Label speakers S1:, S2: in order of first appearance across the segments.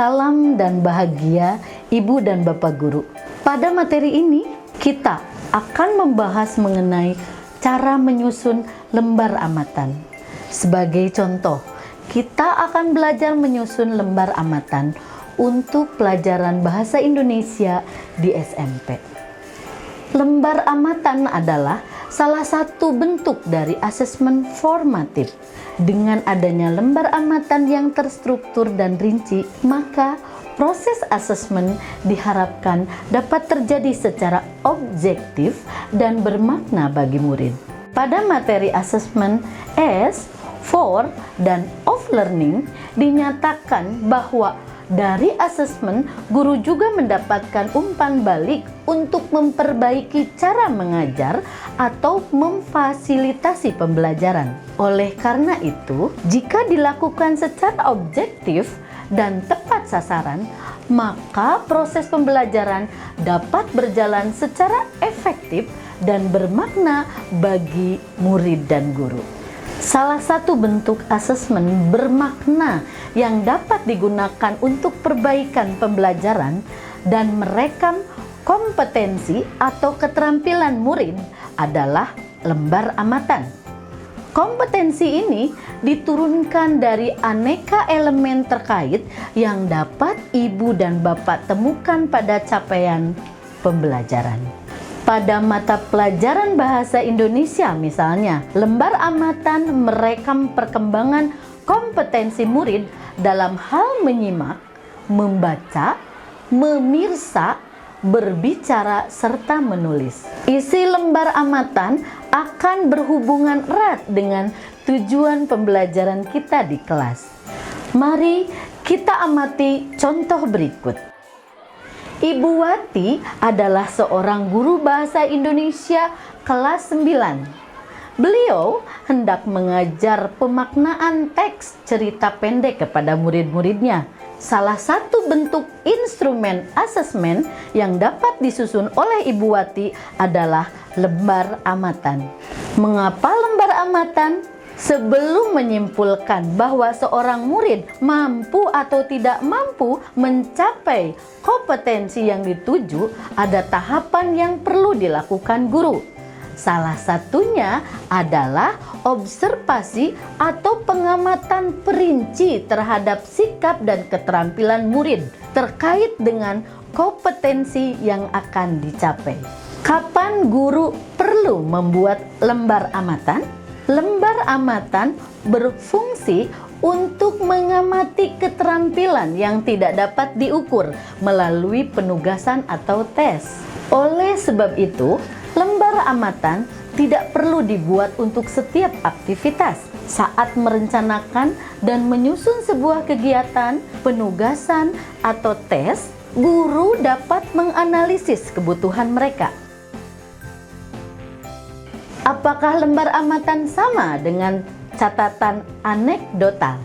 S1: Salam dan bahagia Ibu dan Bapak Guru. Pada materi ini kita akan membahas mengenai cara menyusun lembar amatan. Sebagai contoh, kita akan belajar menyusun lembar amatan untuk pelajaran bahasa Indonesia di SMP. Lembar amatan adalah salah satu bentuk dari asesmen formatif. Dengan adanya lembar amatan yang terstruktur dan rinci, maka proses asesmen diharapkan dapat terjadi secara objektif dan bermakna bagi murid. Pada materi asesmen S, for, dan of learning dinyatakan bahwa dari asesmen, guru juga mendapatkan umpan balik untuk memperbaiki cara mengajar atau memfasilitasi pembelajaran. Oleh karena itu, jika dilakukan secara objektif dan tepat sasaran, maka proses pembelajaran dapat berjalan secara efektif dan bermakna bagi murid dan guru. Salah satu bentuk asesmen bermakna yang dapat digunakan untuk perbaikan pembelajaran dan merekam kompetensi atau keterampilan murid adalah lembar amatan. Kompetensi ini diturunkan dari aneka elemen terkait yang dapat Ibu dan Bapak temukan pada capaian pembelajaran. Pada mata pelajaran bahasa Indonesia misalnya, lembar amatan merekam perkembangan kompetensi murid dalam hal menyimak, membaca, memirsa, berbicara, serta menulis. Isi lembar amatan akan berhubungan erat dengan tujuan pembelajaran kita di kelas. Mari kita amati contoh berikut. Ibu Wati adalah seorang guru bahasa Indonesia kelas 9. Beliau hendak mengajar pemaknaan teks cerita pendek kepada murid-muridnya. Salah satu bentuk instrumen asesmen yang dapat disusun oleh Ibu Wati adalah lembar amatan. Mengapa lembar amatan? Sebelum menyimpulkan bahwa seorang murid mampu atau tidak mampu mencapai kompetensi yang dituju, ada tahapan yang perlu dilakukan guru. Salah satunya adalah observasi atau pengamatan perinci terhadap sikap dan keterampilan murid terkait dengan kompetensi yang akan dicapai. Kapan guru perlu membuat lembar amatan? Lembar amatan berfungsi untuk mengamati keterampilan yang tidak dapat diukur melalui penugasan atau tes. Oleh sebab itu, lembar amatan tidak perlu dibuat untuk setiap aktivitas. Saat merencanakan dan menyusun sebuah kegiatan, penugasan, atau tes, guru dapat menganalisis kebutuhan mereka. Apakah lembar amatan sama dengan catatan anekdotal?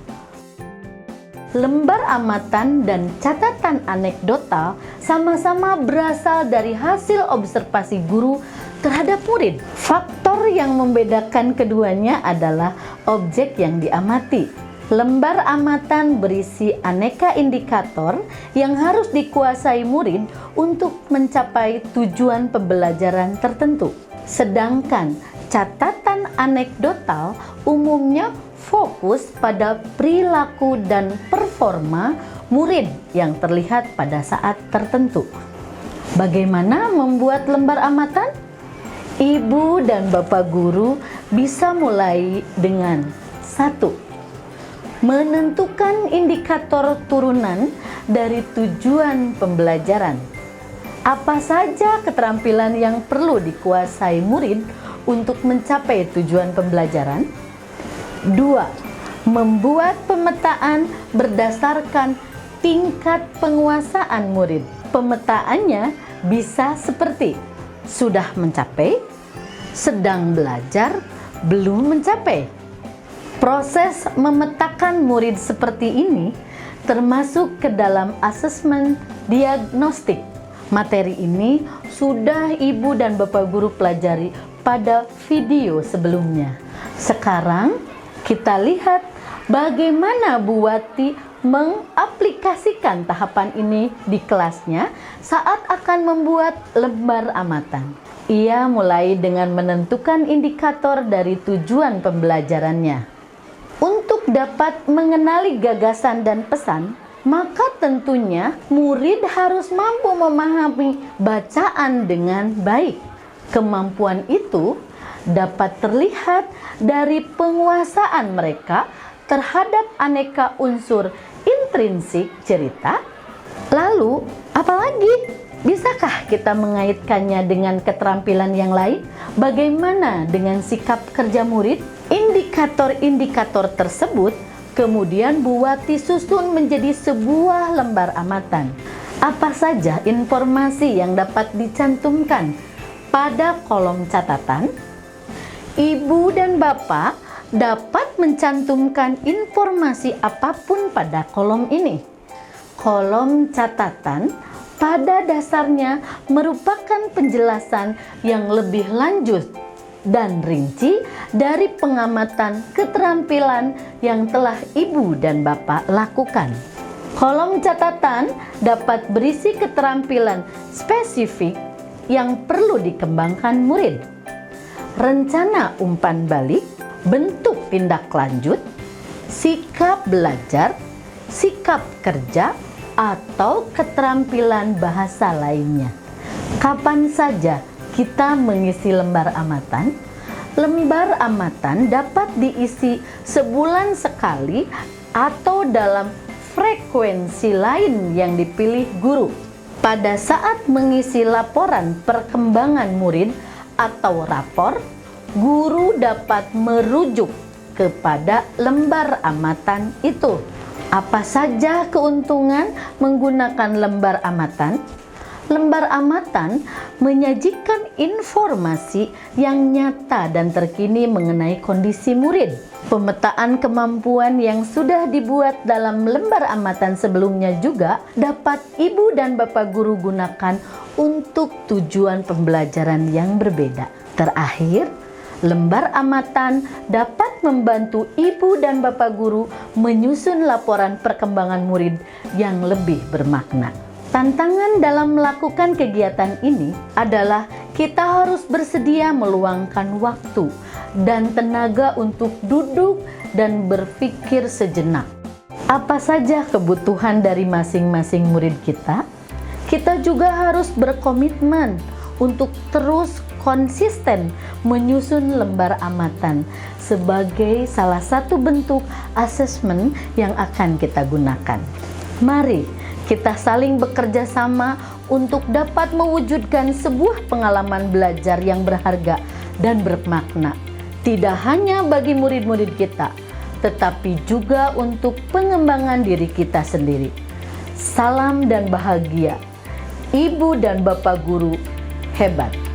S1: Lembar amatan dan catatan anekdotal sama-sama berasal dari hasil observasi guru terhadap murid. Faktor yang membedakan keduanya adalah objek yang diamati. Lembar amatan berisi aneka indikator yang harus dikuasai murid untuk mencapai tujuan pembelajaran tertentu. Sedangkan catatan anekdotal umumnya fokus pada perilaku dan performa murid yang terlihat pada saat tertentu. Bagaimana membuat lembar amatan? Ibu dan Bapak guru bisa mulai dengan 1. Menentukan indikator turunan dari tujuan pembelajaran. Apa saja keterampilan yang perlu dikuasai murid untuk mencapai tujuan pembelajaran? 2. Membuat pemetaan berdasarkan tingkat penguasaan murid. Pemetaannya bisa seperti sudah mencapai, sedang belajar, belum mencapai. Proses memetakan murid seperti ini termasuk ke dalam asesmen diagnostik. Materi ini sudah Ibu dan Bapak guru pelajari pada video sebelumnya. Sekarang kita lihat bagaimana Bu Wati mengaplikasikan tahapan ini di kelasnya saat akan membuat lembar amatan. Ia mulai dengan menentukan indikator dari tujuan pembelajarannya. Untuk dapat mengenali gagasan dan pesan, maka tentunya murid harus mampu memahami bacaan dengan baik. Kemampuan itu dapat terlihat dari penguasaan mereka terhadap aneka unsur intrinsik cerita. Lalu, apalagi? Bisakah kita mengaitkannya dengan keterampilan yang lain? Bagaimana dengan sikap kerja murid? Indikator-indikator tersebut kemudian Buwati susun menjadi sebuah lembar amatan. Apa saja informasi yang dapat dicantumkan pada kolom catatan? Ibu dan Bapak dapat mencantumkan informasi apapun pada kolom ini. Kolom catatan pada dasarnya merupakan penjelasan yang lebih lanjut dan rinci dari pengamatan keterampilan yang telah Ibu dan Bapak lakukan. Kolom catatan dapat berisi keterampilan spesifik yang perlu dikembangkan murid, rencana umpan balik, bentuk tindak lanjut, sikap belajar, sikap kerja, atau keterampilan bahasa lainnya. Kapan saja kita mengisi lembar amatan? Lembar amatan dapat diisi sebulan sekali atau dalam frekuensi lain yang dipilih guru. Pada saat mengisi laporan perkembangan murid atau rapor, guru dapat merujuk kepada lembar amatan itu. Apa saja keuntungan menggunakan lembar amatan? Lembar amatan menyajikan informasi yang nyata dan terkini mengenai kondisi murid. Pemetaan kemampuan yang sudah dibuat dalam lembar amatan sebelumnya juga dapat Ibu dan Bapak guru gunakan untuk tujuan pembelajaran yang berbeda. Terakhir, lembar amatan dapat membantu Ibu dan Bapak guru menyusun laporan perkembangan murid yang lebih bermakna. Tantangan dalam melakukan kegiatan ini adalah kita harus bersedia meluangkan waktu dan tenaga untuk duduk dan berpikir sejenak. Apa saja kebutuhan dari masing-masing murid kita? Kita juga harus berkomitmen untuk terus konsisten menyusun lembar amatan sebagai salah satu bentuk asesmen yang akan kita gunakan. Mari kita saling bekerja sama untuk dapat mewujudkan sebuah pengalaman belajar yang berharga dan bermakna, tidak hanya bagi murid-murid kita, tetapi juga untuk pengembangan diri kita sendiri. Salam dan bahagia, Ibu dan Bapak guru hebat.